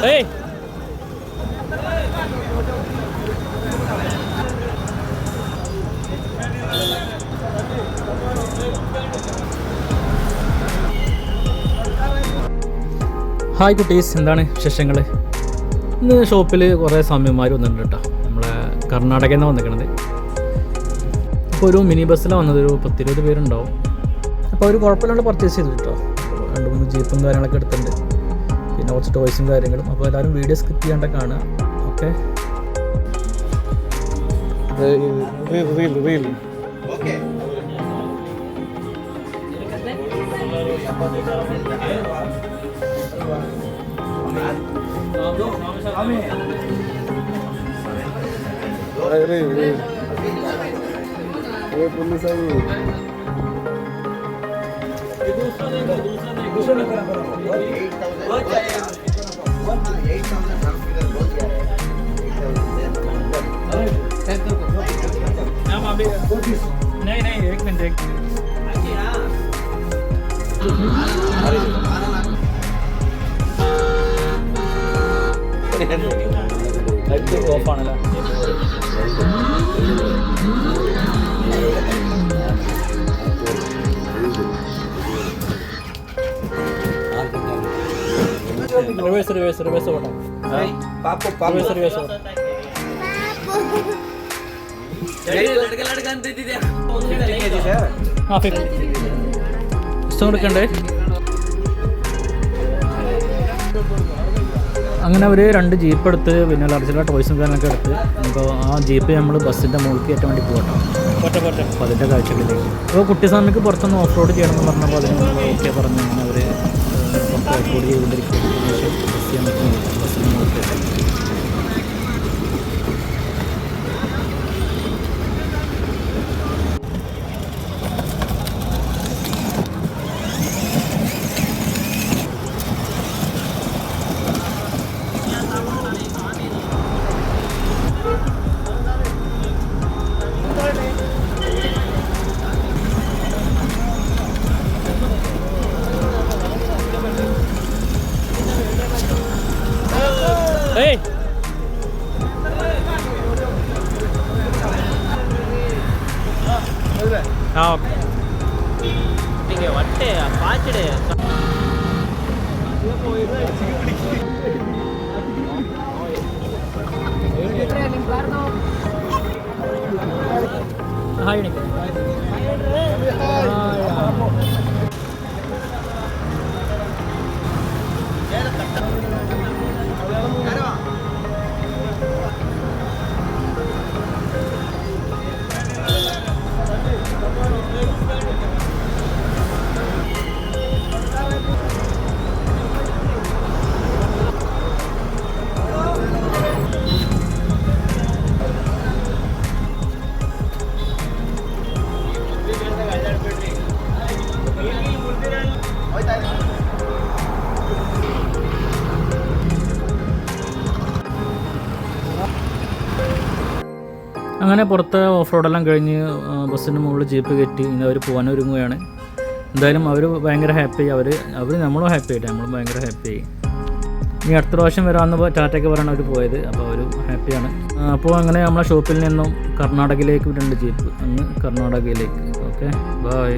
Hey! Hi കുട്ടീസ്, എന്താണ് വിശേഷങ്ങൾ? ഇന്ന് ഷോപ്പിൽ കുറേ സ്വാമിമാർ വന്നിട്ടുണ്ട് കേട്ടോ. നമ്മളെ കർണാടകയിൽ നിന്നാണ് വന്നിരിക്കണത്. അപ്പോൾ ഒരു മിനി ബസ്സിലാണ് വന്നത്, ഒരു 10-20 പേരുണ്ടാവും. അപ്പോൾ അവർ കുഴപ്പമില്ലാണ്ട് പർച്ചേസ് ചെയ്തു കേട്ടോ. 2-3 ജീപ്പും കാര്യങ്ങളൊക്കെ എടുത്തിട്ടുണ്ട്, പിന്നെ കുറച്ച് ടോയ്സും കാര്യങ്ങളും. അപ്പോൾ എല്ലാവരും വീഡിയോ സ്കിപ്പ് ചെയ്യാണ്ട് കാണുക. ഓക്കെ, नहीं एक मिनट ഓഫാണല്ലോ. റിവേഴ്സ് റിവേഴ്സ് റിവേഴ്സ് ഓടാം. റിവേഴ്സ് റിവേഴ്സ് ഓടാം. കൊടുക്കണ്ടേ? അങ്ങനെ അവർ 2 ജീപ്പ് എടുത്ത് പിന്നെ ലർജുള്ള ടോയ്സും കാര്യങ്ങളൊക്കെ എടുത്ത് അപ്പോൾ ആ ജീപ്പ് നമ്മൾ ബസ്സിൻ്റെ മുകളിൽ കയറ്റാൻ വേണ്ടി പോകട്ടോ. അപ്പോൾ അതിൻ്റെ കാഴ്ചകളിലേക്ക് അപ്പോൾ കുട്ടിസ്വാമിക്ക് പുറത്തൊന്ന് ഓഫ് റോഡ് ചെയ്യണമെന്ന് പറഞ്ഞപ്പോൾ അതിന് ഓക്കെ പറഞ്ഞു. അങ്ങനെ അവർ പുറത്ത് ഓഫ് റോഡ് ചെയ്തുകൊണ്ടിരിക്കുകയാണ്. ബസ് ചെയ്യാൻ പറ്റുന്നില്ല, ബസ്സിൻ്റെ മുകളിൽ കയറ്റാൻ. Hey! Ah, okay. ठीक है, वट्टे 5 डे. Hi, Nick. അങ്ങനെ പുറത്ത് ഓഫ് റോഡെല്ലാം കഴിഞ്ഞ് ബസ്സിൻ്റെ മുകളിൽ ജീപ്പ് കയറ്റി ഇനി അവർ പോകാനൊരുങ്ങുകയാണ്. എന്തായാലും അവർ ഭയങ്കര ഹാപ്പി, അവർ നമ്മളും ഹാപ്പി ആയിട്ട്, നമ്മളും ഭയങ്കര ഹാപ്പി ആയി. ഇനി അടുത്ത പ്രാവശ്യം വരാമെന്ന് ടാറ്റയ്ക്ക് പറയണം അവർ പോയത്. അപ്പോൾ അവർ ഹാപ്പിയാണ്. അപ്പോൾ അങ്ങനെ നമ്മളെ ഷോപ്പിൽ നിന്നും കർണാടകയിലേക്ക് 2 ജീപ്പ് അങ്ങ് കർണാടകയിലേക്ക്. Okay, by.